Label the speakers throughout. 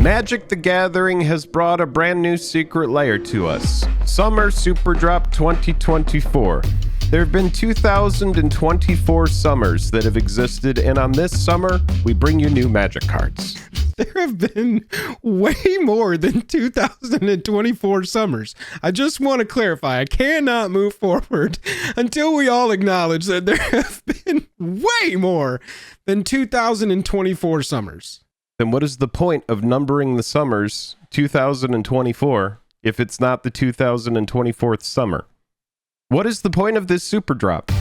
Speaker 1: Magic the Gathering has brought a brand new secret layer to us. Summer Superdrop 2024. There have been 2024 summers that have existed, and on this summer, we bring you new Magic cards.
Speaker 2: There have been way more than 2024 summers. I just want to clarify, I cannot move forward until we all acknowledge that there have been way more than 2024 summers.
Speaker 1: Then what is the point of numbering the summers 2024 if it's not the 2024th summer? What is the point of this super drop?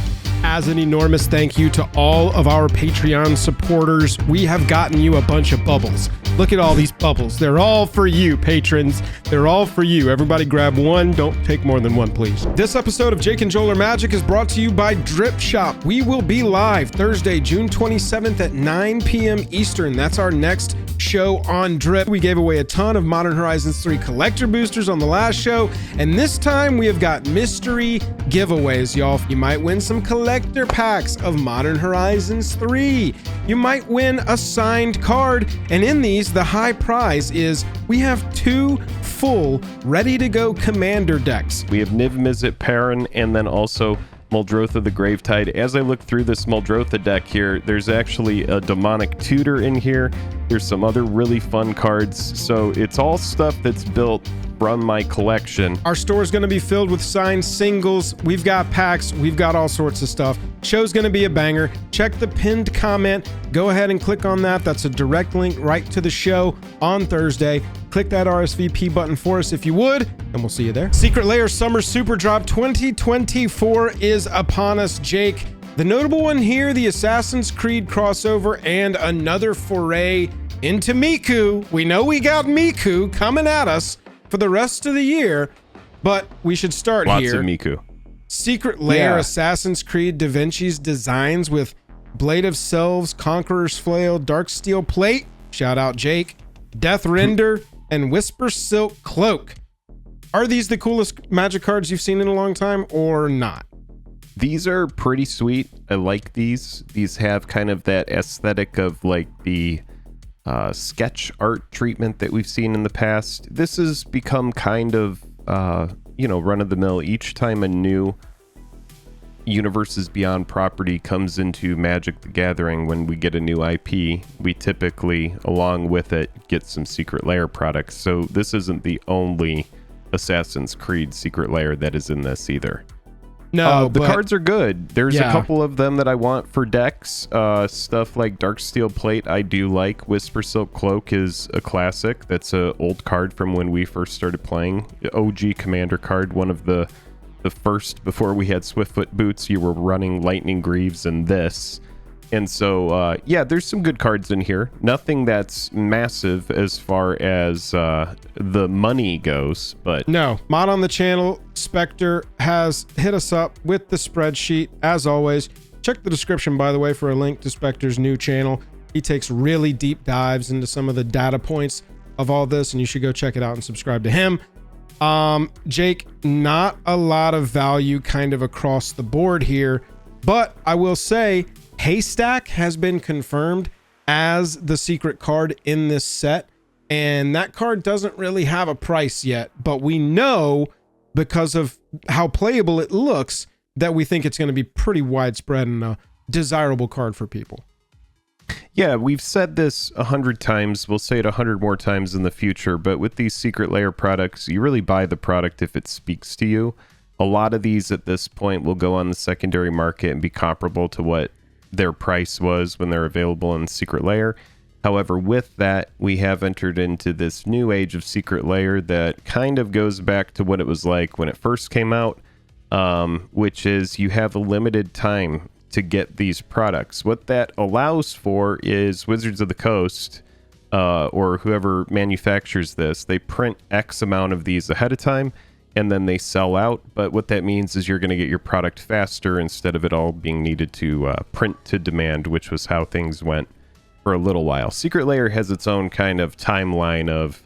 Speaker 2: As an enormous thank you to all of our Patreon supporters, we have gotten you a bunch of bubbles. Look at all these bubbles. They're all for you, patrons. They're all for you. Everybody grab one. Don't take more than one, please. This episode of Jake and Joel Are Magic is brought to you by Drip Shop. We will be live Thursday, June 27th at 9 p.m. Eastern. That's our next show on Drip. We gave away a ton of Modern Horizons 3 collector boosters on the last show, and this time we have got mystery giveaways, y'all. You might win some collector packs of Modern Horizons 3. You might win a signed card, and in these, the high prize is we have 2 full, ready-to-go commander decks.
Speaker 1: We have Niv Mizzet Perrin, and then also Muldrotha the Gravetide. As I look through this Muldrotha deck here, there's actually a Demonic Tutor in here. There's some other really fun cards. So it's all stuff that's built from my collection.
Speaker 2: Our store is going to be filled with signed singles. We've got packs. We've got all sorts of stuff. Show's going to be a banger. Check the pinned comment. Go ahead and click on that. That's a direct link right to the show on Thursday. Click that RSVP button for us if you would, and we'll see you there. Secret Lair Summer Super Drop 2024 is upon us, Jake. The notable one here, the Assassin's Creed crossover and another foray into Miku. We know we got Miku coming at us for the rest of the year, but we should start
Speaker 1: Lots
Speaker 2: here.
Speaker 1: of Miku.
Speaker 2: Secret Lair
Speaker 1: Yeah.
Speaker 2: Assassin's Creed Da Vinci's designs with Blade of Selves, Conqueror's Flail, Dark Steel Plate, shout out Jake, Death Render, and Whisper Silk Cloak. Are these the coolest Magic cards you've seen in a long time or not?
Speaker 1: These are pretty sweet. I like these. These have kind of that aesthetic of like the sketch art treatment that we've seen in the past. This has become kind of, run-of-the-mill. Each time a new Universes Beyond property comes into Magic the Gathering, when we get a new IP, we typically, along with it, get some Secret Lair products. So this isn't the only Assassin's Creed Secret Lair that is in this either.
Speaker 2: No,
Speaker 1: the cards are good. There's
Speaker 2: Yeah.
Speaker 1: a couple of them that I want for decks. Stuff like Dark Steel Plate I do like. Whisper Silk Cloak is a classic. That's an old card from when we first started playing. OG Commander card, one of the first, before we had Swiftfoot Boots, you were running Lightning Greaves and this. And so, there's some good cards in here. Nothing that's massive as far as the money goes, but...
Speaker 2: No, Mod on the channel, Spectre, has hit us up with the spreadsheet, as always. Check the description, by the way, for a link to Spectre's new channel. He takes really deep dives into some of the data points of all this, and you should go check it out and subscribe to him. Jake, not a lot of value kind of across the board here, but I will say Haystack has been confirmed as the secret card in this set, and that card doesn't really have a price yet, but we know because of how playable it looks that we think it's going to be pretty widespread and a desirable card for people.
Speaker 1: Yeah, we've said this 100 times. We'll say it 100 more times in the future, but with these Secret Lair products, you really buy the product if it speaks to you. A lot of these at this point will go on the secondary market and be comparable to what their price was when they're available in Secret Lair. However, with that, we have entered into this new age of Secret Lair that kind of goes back to what it was like when it first came out, which is you have a limited time to get these products. What that allows for is Wizards of the Coast, or whoever manufactures this, they print X amount of these ahead of time, and then they sell out. But what that means is you're going to get your product faster instead of it all being needed to print to demand, which was how things went for a little while. Secret Lair has its own kind of timeline of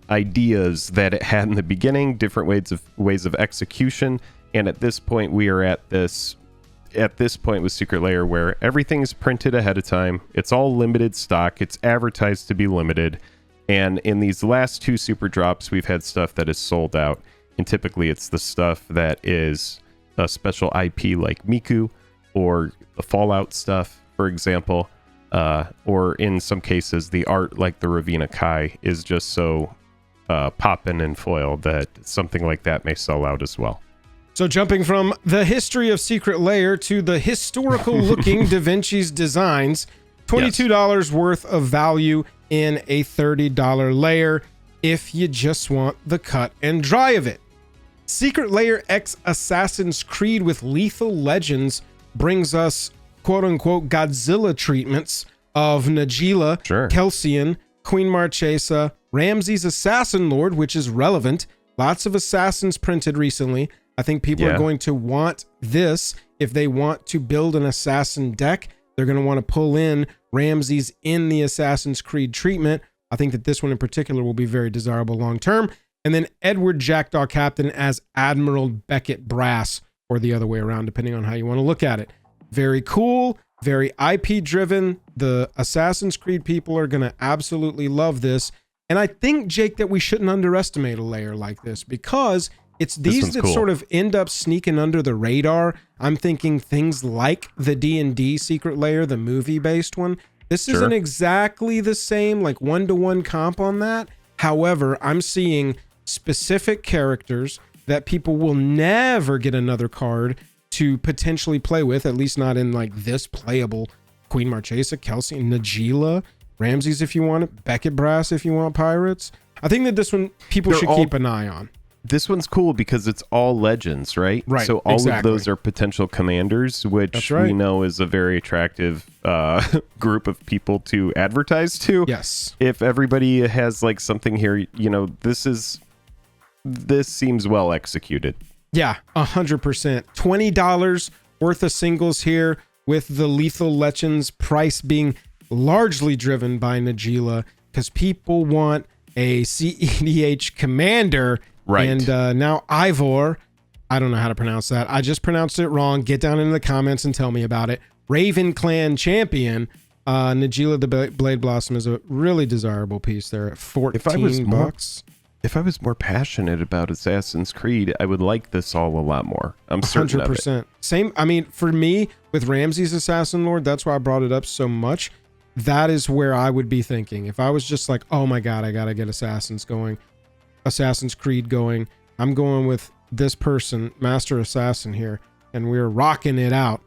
Speaker 1: ideas that it had in the beginning, different ways of execution, and at this point we are at this point with Secret Lair where everything is printed ahead of time. It's all limited stock. It's advertised to be limited. And in these last 2 super drops, we've had stuff that is sold out. And typically it's the stuff that is a special IP like Miku or the Fallout stuff, for example. Or in some cases, the art like the Ravina Kai is just so poppin' and foil that something like that may sell out as well.
Speaker 2: So jumping from the history of Secret Lair to the historical looking Da Vinci's designs, $22 worth of value in a $30 layer if you just want the cut and dry of it. Secret Lair X Assassin's Creed with Lethal Legends brings us quote-unquote Godzilla treatments of Najila, Kelsian, Queen Marchesa, Ramses Assassin Lord, which is relevant. Lots of assassins printed recently. I think people are going to want this. If they want to build an assassin deck, they're going to want to pull in Ramses in the Assassin's Creed treatment. I think that this one in particular will be very desirable long-term. And then Edward Jackdaw Captain as Admiral Beckett Brass, or the other way around, depending on how you want to look at it. Very cool, very IP driven. The Assassin's Creed people are going to absolutely love this. And I think, Jake, that we shouldn't underestimate a layer like this, because it's these that sort of end up sneaking under the radar. I'm thinking things like the D&D Secret Lair, the movie-based one. This isn't exactly the same, like one-to-one comp on that. However, I'm seeing specific characters that people will never get another card to potentially play with, at least not in like this playable. Queen Marchesa, Kelsey, Najila, Ramses if you want it, Beckett Brass if you want pirates. I think that this one people should keep an eye on.
Speaker 1: This one's cool because it's all legends, right?
Speaker 2: Right.
Speaker 1: So all of those are potential commanders, which we know is a very attractive group of people to advertise to.
Speaker 2: Yes.
Speaker 1: If everybody has like something here, you know, this seems well executed.
Speaker 2: Yeah, 100%. $20 worth of singles here, with the Lethal Legends price being largely driven by Najila, because people want a CEDH commander. Right. And now Ivor, I don't know how to pronounce that. I just pronounced it wrong. Get down in the comments and tell me about it. Raven Clan champion. Najila the Blade Blossom is a really desirable piece there at $14.
Speaker 1: If I was more passionate about Assassin's Creed, I would like this all a lot more. I'm certain 100%.
Speaker 2: Same. I mean, for me, with Ramses Assassin Lord, that's why I brought it up so much. That is where I would be thinking. If I was just like, oh my God, I got to get Assassin's Creed going. I'm going with this person, Master Assassin here, and we're rocking it out.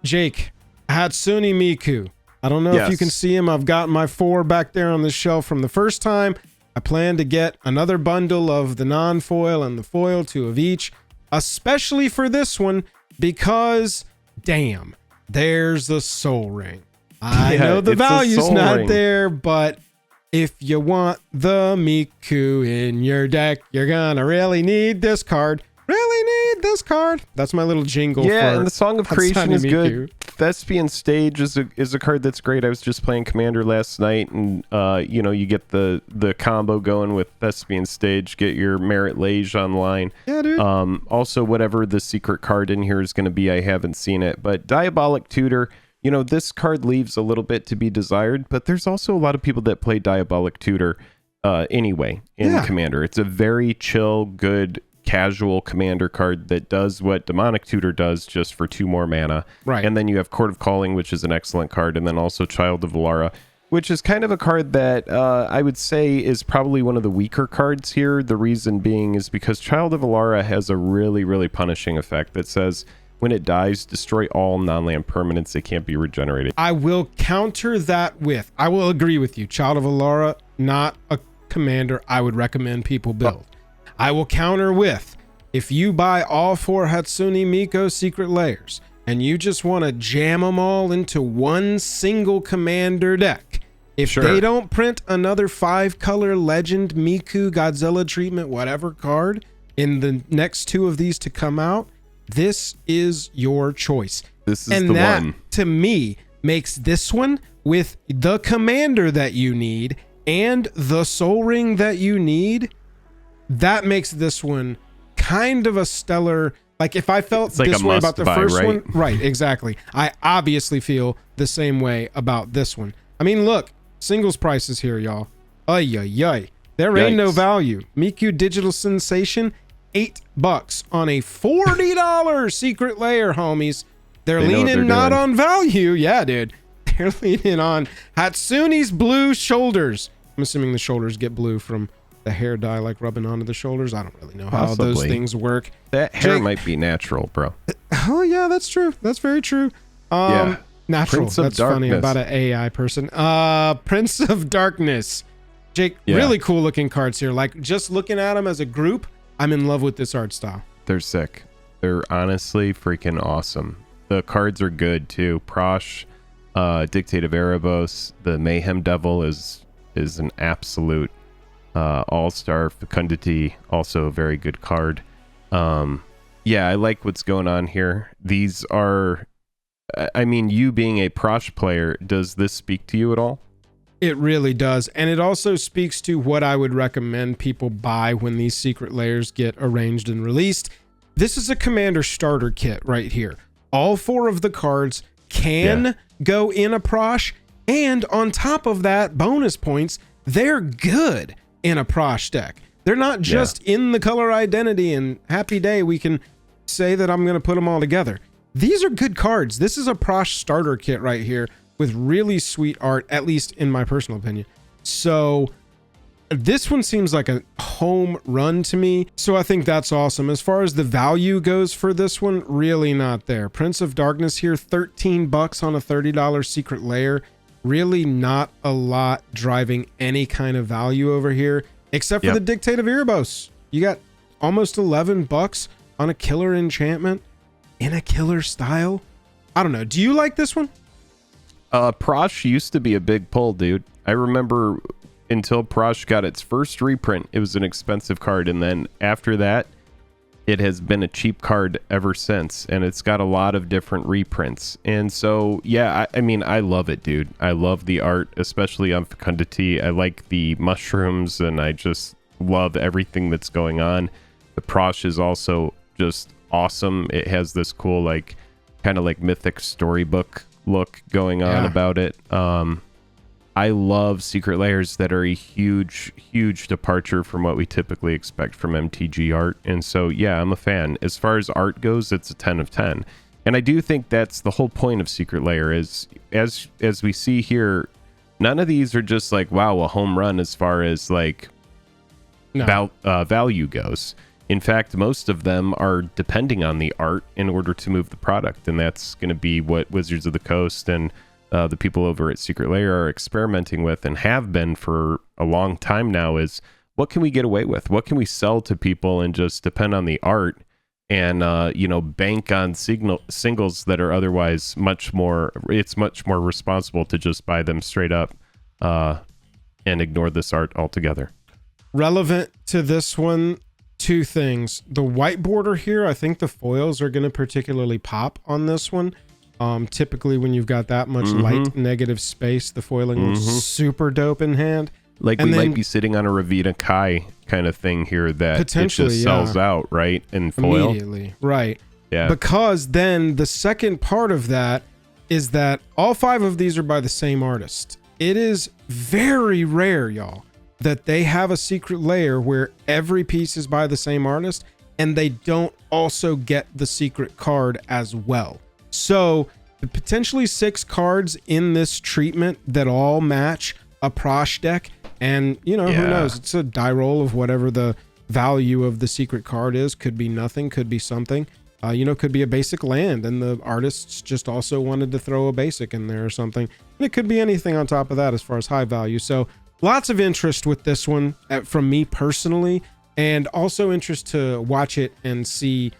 Speaker 2: Jake, Hatsune Miku. I don't know if you can see him. I've got my 4 back there on the shelf from the first time. I plan to get another bundle of the non-foil and the foil, 2 of each, especially for this one, because damn, there's the soul ring. I know the value's not there, but if you want the Miku in your deck, you're gonna really need this card. Really need this card. That's my little jingle.
Speaker 1: Yeah,
Speaker 2: for
Speaker 1: and the Song of Creation
Speaker 2: Hatsune
Speaker 1: is
Speaker 2: Miku.
Speaker 1: good. Thespian Stage is a card that's great. I was just playing Commander last night, and you know, you get the combo going with Thespian Stage, get your Merit Lage online.
Speaker 2: Yeah, dude.
Speaker 1: Also, whatever the secret card in here is going to be, I haven't seen it, but Diabolic Tutor. You know, this card leaves a little bit to be desired, but there's also a lot of people that play Diabolic Tutor anyway in Commander. It's a very chill, good, casual commander card that does what Demonic Tutor does, just for 2 more mana.
Speaker 2: Right.
Speaker 1: And then you have Court of Calling, which is an excellent card, and then also Child of Alara, which is kind of a card that I would say is probably one of the weaker cards here. The reason being is because Child of Alara has a really, really punishing effect that says, when it dies, destroy all non-land permanents. They can't be regenerated.
Speaker 2: I will counter that with, I will agree with you. Child of Alara, not a commander I would recommend people build. I will counter with, if you buy all 4 Hatsune Miku Secret Lairs and you just want to jam them all into one single commander deck, if they don't print another 5-color Legend Miku Godzilla treatment whatever card in the next 2 of these to come out, this is your choice.
Speaker 1: This is the one.
Speaker 2: To me, makes this one with the commander that you need and the soul ring that you need. That makes this one kind of a stellar. Like, if I felt
Speaker 1: like
Speaker 2: this way about the first
Speaker 1: right?
Speaker 2: one, right? Exactly. I obviously feel the same way about this one. I mean, look, singles prices here, y'all. Ay, ay, ay. There ain't no
Speaker 1: Yikes.
Speaker 2: value. Miku Digital Sensation, $8 on a $40 secret layer, homies. They're
Speaker 1: They know what
Speaker 2: leaning
Speaker 1: they're
Speaker 2: not
Speaker 1: doing.
Speaker 2: on value. Yeah, dude. They're leaning on Hatsune's blue shoulders. I'm assuming the shoulders get blue from the hair dye like rubbing onto the shoulders. I don't really know how those
Speaker 1: Possibly.
Speaker 2: things work.
Speaker 1: That hair
Speaker 2: Jake-
Speaker 1: might be natural, bro.
Speaker 2: Oh, yeah, that's true. That's very true.
Speaker 1: Yeah.
Speaker 2: Natural.
Speaker 1: Prince of
Speaker 2: That's funny
Speaker 1: Darkness.
Speaker 2: about an AI person. Prince of Darkness. Jake,
Speaker 1: Yeah.
Speaker 2: really cool looking cards here. Like, just looking at them as a group, I'm in love with this art style.
Speaker 1: They're sick. They're honestly freaking awesome. The cards are good too. Prosh, Dictate of Erebos, the Mayhem Devil is an absolute all-star. Fecundity, also a very good card. Yeah, I like what's going on here. These are, I mean, you being a Prosh player, does this speak to you at all?
Speaker 2: It really does. And it also speaks to what I would recommend people buy when these secret layers get arranged and released. This is a commander starter kit right here. All 4 of the cards can go in a Prosh, and on top of that, bonus points, they're good in a Prosh deck. They're not just in the color identity and happy day we can say that I'm going to put them all together. These are good cards. This is a Prosh starter kit right here with really sweet art, at least in my personal opinion. So this one seems like a home run to me. So I think that's awesome. As far as the value goes for this one, really not there. Prince of Darkness here, $13 on a $30 secret layer. Really not a lot driving any kind of value over here, except for the Dictate of Erebos. You got almost $11 on a killer enchantment in a killer style. I don't know. Do you like this one?
Speaker 1: Prosh used to be a big pull, dude. I remember until Prosh got its first reprint, it was an expensive card, and then after that, it has been a cheap card ever since, and it's got a lot of different reprints. And so, yeah, I mean, I love it, dude. I love the art, especially on Fecundity. I like the mushrooms, and I just love everything that's going on. The Prosh is also just awesome. It has this cool, like, kind of like mythic storybook look going on about it. I love secret layers that are a huge departure from what we typically expect from MTG art, and so yeah, I'm a fan. As far as art goes, it's a 10 of 10, and I do think that's the whole point of secret layer. Is as we see here, none of these are just like, wow, a home run as far as like value goes. In fact, most of them are depending on the art in order to move the product, and that's going to be what Wizards of the Coast and the people over at Secret Lair are experimenting with and have been for a long time now. Is what can we get away with? What can we sell to people and just depend on the art and bank on singles that are otherwise much more responsible to just buy them straight up and ignore this art altogether.
Speaker 2: Relevant to this one, 2 things. The white border here, I think the foils are going to particularly pop on this one. Typically when you've got that much light negative space, the foiling looks super dope in hand.
Speaker 1: Like, and we might be sitting on a Ravita Kai kind of thing here that
Speaker 2: potentially
Speaker 1: it just sells out, right? In foil.
Speaker 2: Immediately, right.
Speaker 1: Yeah.
Speaker 2: Because then the second part of that is that all 5 of these are by the same artist. It is very rare, y'all, that they have a secret layer where every piece is by the same artist and they don't also get the secret card as well. So potentially 6 cards in this treatment that all match a Prosh deck, and who knows, it's a die roll of whatever the value of the secret card is. Could be nothing, could be something, could be a basic land and the artists just also wanted to throw a basic in there or something, and it could be anything on top of that as far as high value. So lots of interest with this one from me personally, and also interest to watch it and see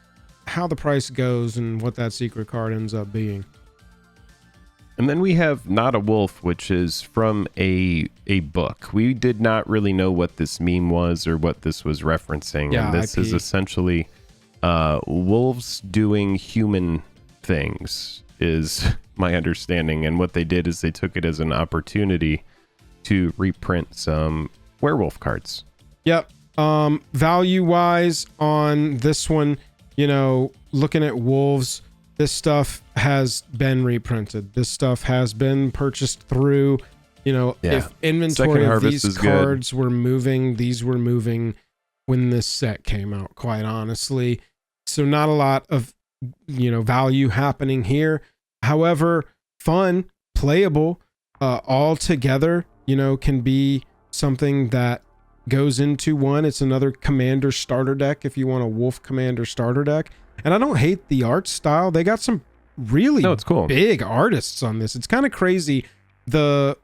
Speaker 2: how the price goes and what that secret card ends up being.
Speaker 1: And then we have Not a Wolf, which is from a book. We did not really know what this meme was or what this was referencing.
Speaker 2: Yeah,
Speaker 1: and this
Speaker 2: IP.
Speaker 1: is essentially wolves doing human things is my understanding. And what they did is they took it as an opportunity to reprint some werewolf cards.
Speaker 2: Yep. Value wise on this one, looking at wolves, this stuff has been reprinted. This stuff has been purchased through You know,
Speaker 1: Yeah.
Speaker 2: if
Speaker 1: Second
Speaker 2: inventory of
Speaker 1: Harvest
Speaker 2: these
Speaker 1: is good.
Speaker 2: cards were moving, these were moving when this set came out, quite honestly. So not a lot of, value happening here. However, fun, playable, all together, can be something that goes into one. It's another commander starter deck if you want a Wolf Commander starter deck. And I don't hate the art style. They got some really
Speaker 1: No, it's cool.
Speaker 2: big artists on this. It's kind of crazy. The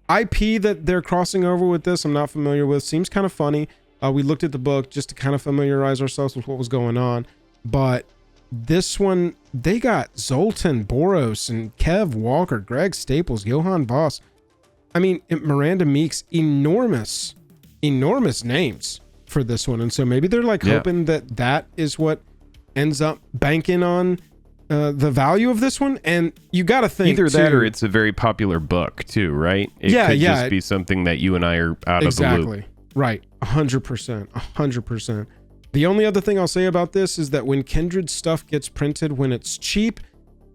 Speaker 2: IP that they're crossing over with this, I'm not familiar with. Seems kind of funny. We looked at the book just to kind of familiarize ourselves with what was going on. But this one, they got Zoltan, Boros, and Kev Walker, Greg Staples, Johan Voss. I mean, Miranda Meeks, enormous names for this one. And so maybe they're like hoping that is what ends up banking on the value of this one. And you got to think
Speaker 1: either
Speaker 2: too,
Speaker 1: that or it's a very popular book too, right? It could just be something that you and I are out of the loop.
Speaker 2: Exactly. Right. 100%. The only other thing I'll say about this is that when Kindred stuff gets printed when it's cheap,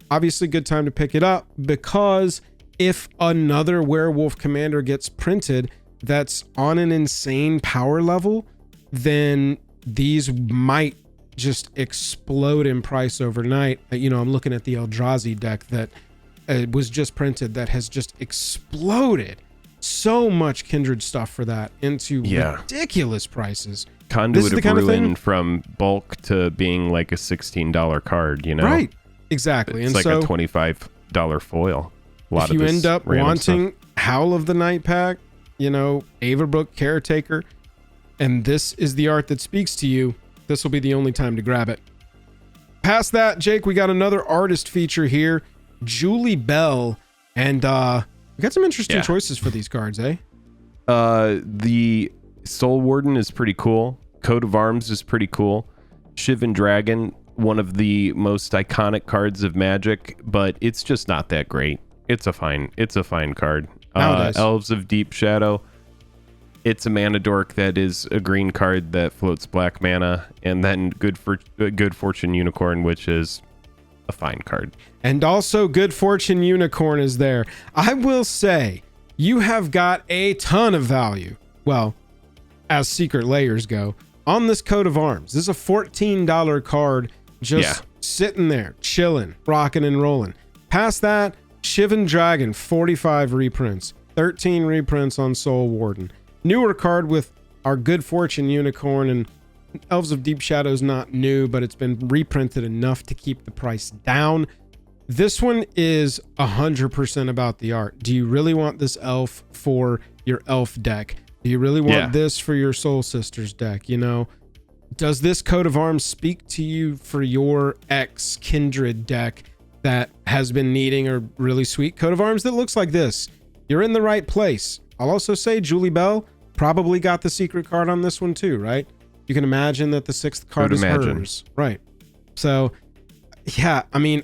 Speaker 2: obviously good time to pick it up, because if another Werewolf Commander gets printed that's on an insane power level, then these might just explode in price overnight. I'm looking at the Eldrazi deck that was just printed that has just exploded. So much Kindred stuff for that into ridiculous prices.
Speaker 1: Conduit of Ruin from bulk to being like a $16 card, Right,
Speaker 2: exactly.
Speaker 1: It's
Speaker 2: and
Speaker 1: like a $25 foil.
Speaker 2: If you end up wanting Howl of the Night pack, Averbrook Caretaker, and this is the art that speaks to you, this will be the only time to grab it. Past that, Jake, we got another artist feature here, Julie Bell, and we got some interesting choices for these cards, eh?
Speaker 1: The Soul Warden is pretty cool. Coat of Arms is pretty cool. Shivan Dragon, one of the most iconic cards of Magic, but it's just not that great. It's a fine card. Elves of Deep Shadow. It's a mana dork that is a green card that floats black mana, and then Good Fortune Unicorn, which is a fine card.
Speaker 2: And also Good Fortune Unicorn is there. I will say, you have got a ton of value. Well, as secret layers go, on this Coat of Arms. This is a $14 card just sitting there, chilling, rocking and rolling. Past that, Shivan Dragon, 45 reprints, 13 reprints on Soul Warden. Newer card with our Good Fortune Unicorn, and Elves of Deep Shadow's not new, but it's been reprinted enough to keep the price down. This one is 100% about the art. Do you really want this elf for your elf deck? Do you really want this for your Soul Sisters deck? Does this Coat of Arms speak to you for your Kindred deck that has been needing a really sweet Coat of Arms that looks like this? You're in the right place. I'll also say Julie Bell probably got the secret card on this one too, right? You can imagine that the 6th card is hers. Right. So,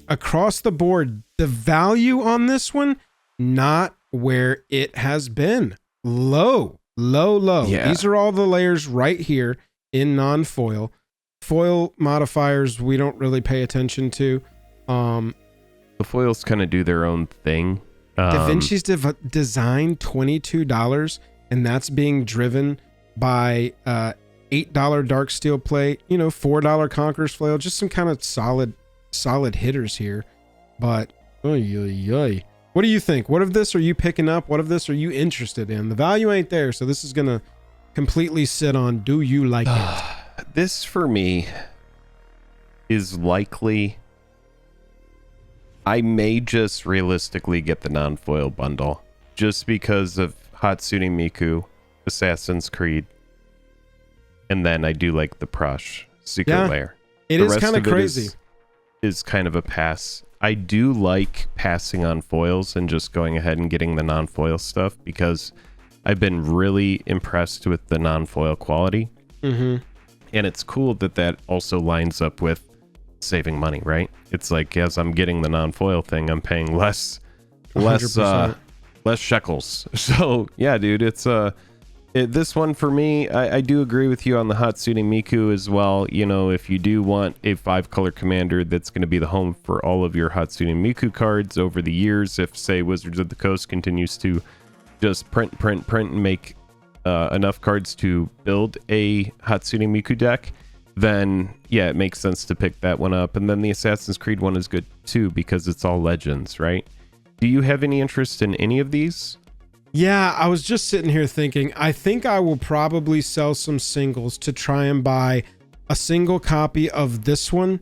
Speaker 2: across the board, the value on this one, not where it has been. Low. Yeah. These are all the layers right here in non-foil. Foil modifiers we don't really pay attention to.
Speaker 1: The foils kind of do their own thing.
Speaker 2: Da Vinci's design, $22, and that's being driven by $8 Darksteel plate, $4 Conqueror's Flail, just some kind of solid hitters here. But what do you think? What of this are you picking up? What of this are you interested in? The value ain't there, so this is gonna completely sit on, do you like it?
Speaker 1: This for me is likely, I may just realistically get the non-foil bundle just because of Hatsune Miku, Assassin's Creed, and then I do like the Prush Secret Lair.
Speaker 2: It is kind of crazy.
Speaker 1: Is kind of a pass. I do like passing on foils and just going ahead and getting the non-foil stuff because I've been really impressed with the non-foil quality.
Speaker 2: Mm-hmm.
Speaker 1: And it's cool that also lines up with saving money, right? It's like, as I'm getting the non-foil thing, I'm paying less shekels. So yeah, dude, it's This one for me, I do agree with you on the Hatsune Miku as well. You know, if you do want a 5-color commander that's going to be the home for all of your Hatsune Miku cards over the years, if, say, Wizards of the Coast continues to just print, and make enough cards to build a Hatsune Miku deck, then, yeah, it makes sense to pick that one up. And then the Assassin's Creed one is good, too, because it's all Legends, right? Do you have any interest in any of these?
Speaker 2: Yeah, I was just sitting here thinking, I think I will probably sell some singles to try and buy a single copy of this one,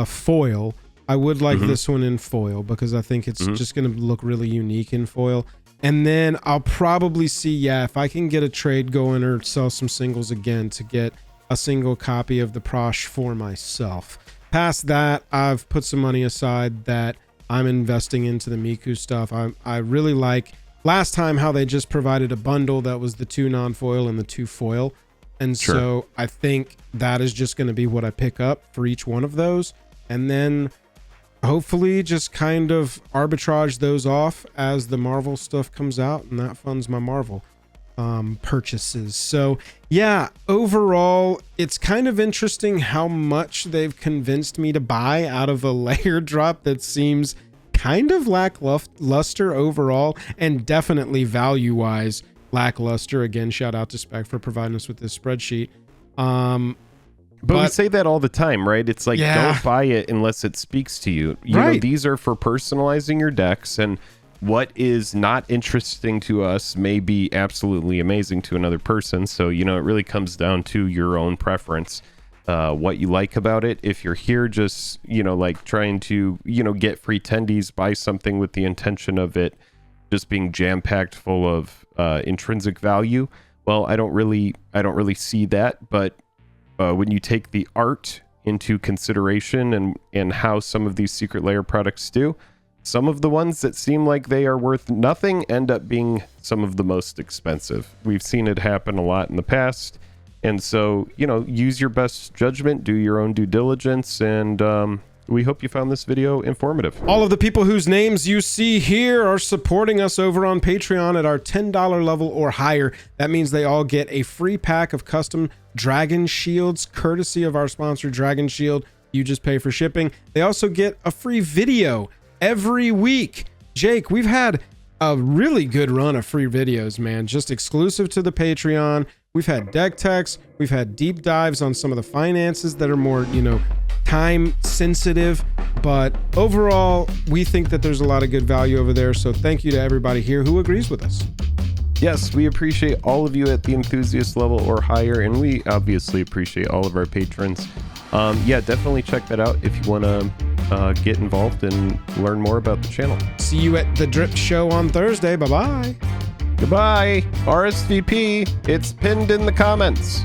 Speaker 2: foil. I would like this one in foil because I think it's just going to look really unique in foil. And then I'll probably see, if I can get a trade going or sell some singles again to get a single copy of the Prosh for myself. Past that, I've put some money aside that I'm investing into the Miku stuff. I really like last time how they just provided a bundle that was the 2 non-foil and the 2 foil. And so I think that is just going to be what I pick up for each one of those. And then hopefully just kind of arbitrage those off as the Marvel stuff comes out, and that funds my Marvel purchases. So yeah, overall, it's kind of interesting how much they've convinced me to buy out of a Lair drop that seems kind of lackluster overall, and definitely value-wise lackluster. Again, shout out to Spec for providing us with this spreadsheet. But
Speaker 1: we say that all the time, right? It's like, don't buy it unless it speaks to you. You know, these are for personalizing your decks, and what is not interesting to us may be absolutely amazing to another person. So, you know, it really comes down to your own preference. What you like about it. If you're here just, you know, like trying to, you know, get free tendies, buy something with the intention of it just being jam-packed full of intrinsic value, well, I don't really see that. But when you take the art into consideration and how some of these Secret Lair products do, some of the ones that seem like they are worth nothing end up being some of the most expensive. We've seen it happen a lot in the past. And so, you know, use your best judgment, do your own due diligence, and we hope you found this video informative.
Speaker 2: All of the people whose names you see here are supporting us over on Patreon at our $10 level or higher. That means they all get a free pack of custom Dragon Shields, courtesy of our sponsor, Dragon Shield. You just pay for shipping. They also get a free video every week. Jake, we've had a really good run of free videos, man, just exclusive to the Patreon. We've had deck techs, we've had deep dives on some of the finances that are more, you know, time sensitive, but overall, we think that there's a lot of good value over there. So thank you to everybody here who agrees with us.
Speaker 1: Yes, we appreciate all of you at the enthusiast level or higher, and we obviously appreciate all of our patrons. Yeah, definitely check that out if you want to get involved and learn more about the channel.
Speaker 2: See you at the Drip Show on Thursday. Bye-bye.
Speaker 1: Goodbye. RSVP. It's pinned in the comments.